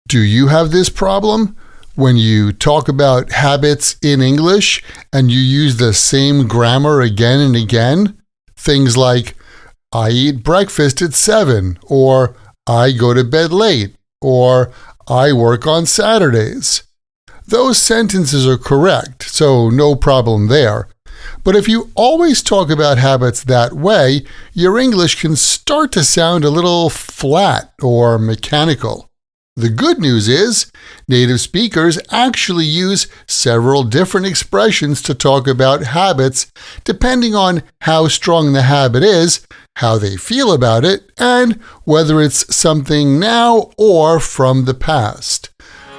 Do you have this problem? When you talk about habits in English and you use the same grammar again and again, things like, I eat breakfast at 7, or I go to bed late, or I work on Saturdays. Those sentences are correct, so no problem there. But if you always talk about habits that way, your English can start to sound a little flat or mechanical. The good news is, native speakers actually use several different expressions to talk about habits depending on how strong the habit is, how they feel about it, and whether it's something now or from the past.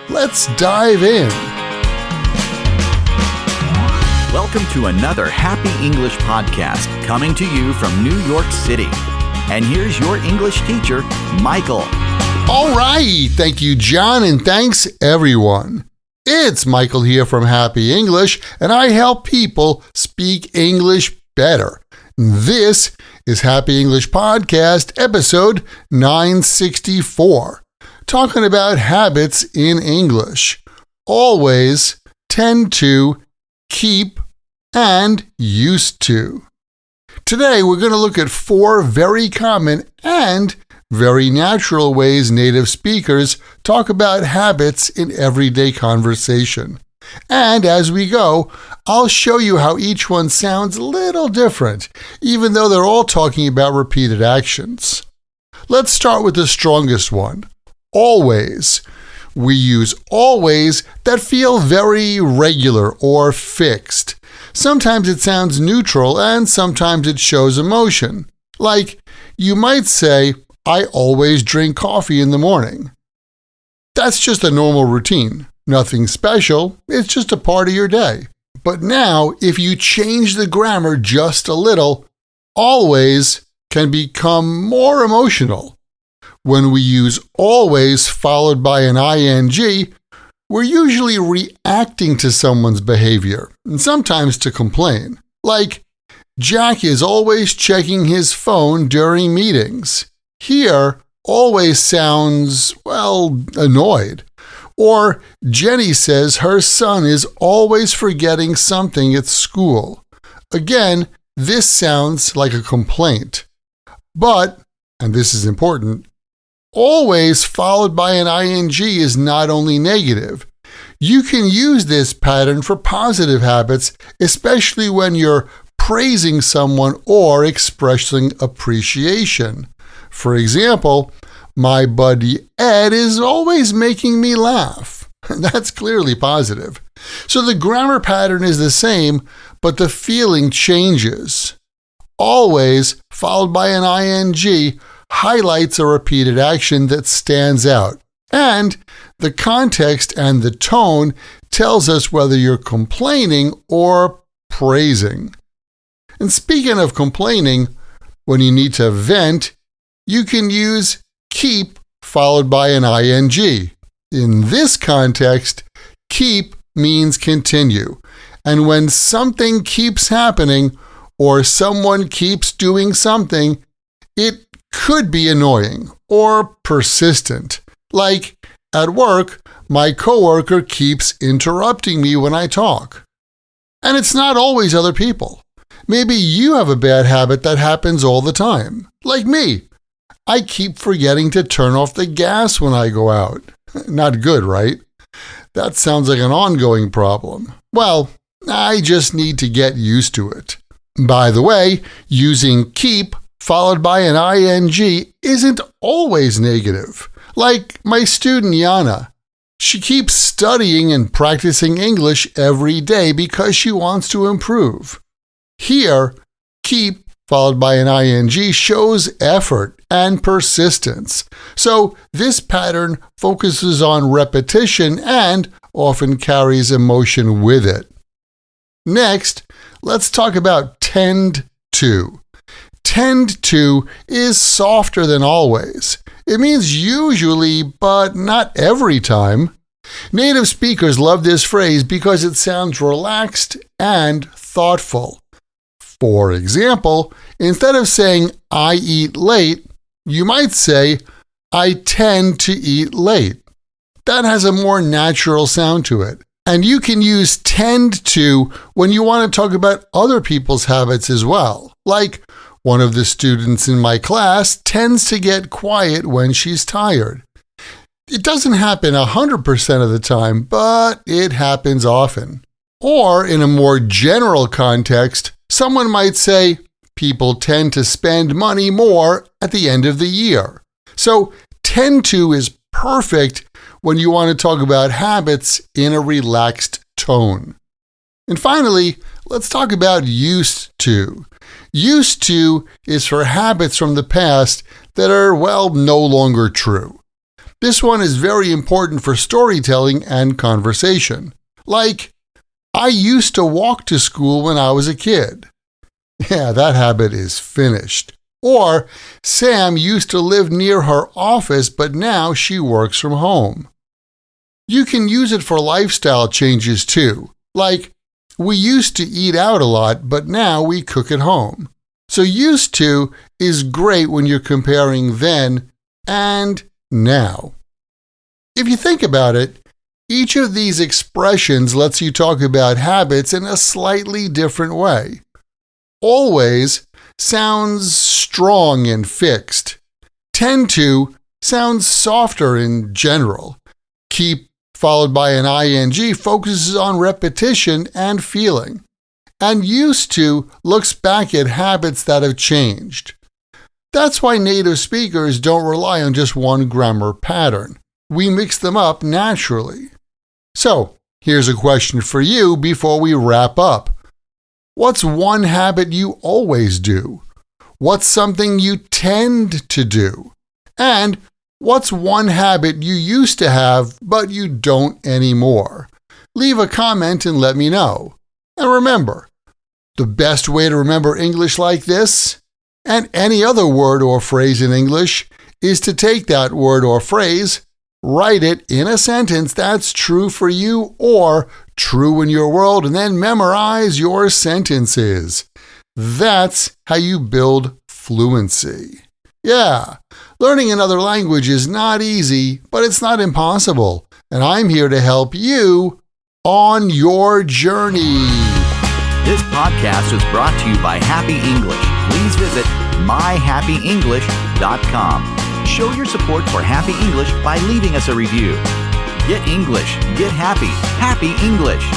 Let's dive in. Welcome to another Happy English podcast coming to you from New York City. And here's your English teacher, Michael. All right, thank you, John, and thanks, everyone. It's Michael here from Happy English, and I help people speak English better. This is Happy English Podcast, episode 964, talking about habits in English. Always, tend to, keep, and used to. Today, we're going to look at 4 very common and very natural ways native speakers talk about habits in everyday conversation. And as we go, I'll show you how each one sounds a little different, even though they're all talking about repeated actions. Let's start with the strongest one, always. We use always that feel very regular or fixed. Sometimes it sounds neutral and sometimes it shows emotion. Like, you might say, I always drink coffee in the morning. That's just a normal routine. Nothing special. It's just a part of your day. But now, if you change the grammar just a little, always can become more emotional. When we use always followed by an ing, we're usually reacting to someone's behavior, and sometimes to complain. Like, Jack is always checking his phone during meetings. Here, always sounds, annoyed. Or Jenny says her son is always forgetting something at school. Again, this sounds like a complaint. But, and this is important, always followed by an ing is not only negative. You can use this pattern for positive habits, especially when you're praising someone or expressing appreciation. For example, my buddy Ed is always making me laugh. That's clearly positive. So the grammar pattern is the same, but the feeling changes. Always followed by an ing highlights a repeated action that stands out. And the context and the tone tells us whether you're complaining or praising. And speaking of complaining, when you need to vent, you can use keep followed by an ing. In this context, keep means continue. And when something keeps happening or someone keeps doing something, it could be annoying or persistent. Like, at work, my coworker keeps interrupting me when I talk. And it's not always other people. Maybe you have a bad habit that happens all the time. Like me. I keep forgetting to turn off the gas when I go out. Not good, right? That sounds like an ongoing problem. Well, I just need to get used to it. By the way, using keep followed by an ing isn't always negative. Like my student Yana. She keeps studying and practicing English every day because she wants to improve. Here, keep followed by an ing shows effort and persistence. So this pattern focuses on repetition and often carries emotion with it. Next, let's talk about tend to. Tend to is softer than always. It means usually, but not every time. Native speakers love this phrase because it sounds relaxed and thoughtful. For example, instead of saying, I eat late, you might say, I tend to eat late. That has a more natural sound to it. And you can use tend to when you want to talk about other people's habits as well. Like, one of the students in my class tends to get quiet when she's tired. It doesn't happen 100% of the time, but it happens often. Or in a more general context, someone might say, people tend to spend money more at the end of the year. So tend to is perfect when you want to talk about habits in a relaxed tone. And finally, let's talk about used to. Used to is for habits from the past that are, no longer true. This one is very important for storytelling and conversation. Like, I used to walk to school when I was a kid. Yeah, that habit is finished. Or, Sam used to live near her office, but now she works from home. You can use it for lifestyle changes too. Like, we used to eat out a lot, but now we cook at home. So used to is great when you're comparing then and now. If you think about it, each of these expressions lets you talk about habits in a slightly different way. Always sounds strong and fixed. Tend to sounds softer in general. Keep followed by an ing focuses on repetition and feeling. And used to looks back at habits that have changed. That's why native speakers don't rely on just one grammar pattern. We mix them up naturally. So, here's a question for you before we wrap up. What's one habit you always do? What's something you tend to do? And what's one habit you used to have but you don't anymore? Leave a comment and let me know. And remember, the best way to remember English like this, and any other word or phrase in English, is to take that word or phrase, write it in a sentence that's true for you or true in your world, and then memorize your sentences. That's how you build fluency. Yeah, learning another language is not easy, but it's not impossible. And I'm here to help you on your journey. This podcast was brought to you by Happy English. Please visit myhappyenglish.com. Show your support for Happy English by leaving us a review. Get English, get happy, Happy English.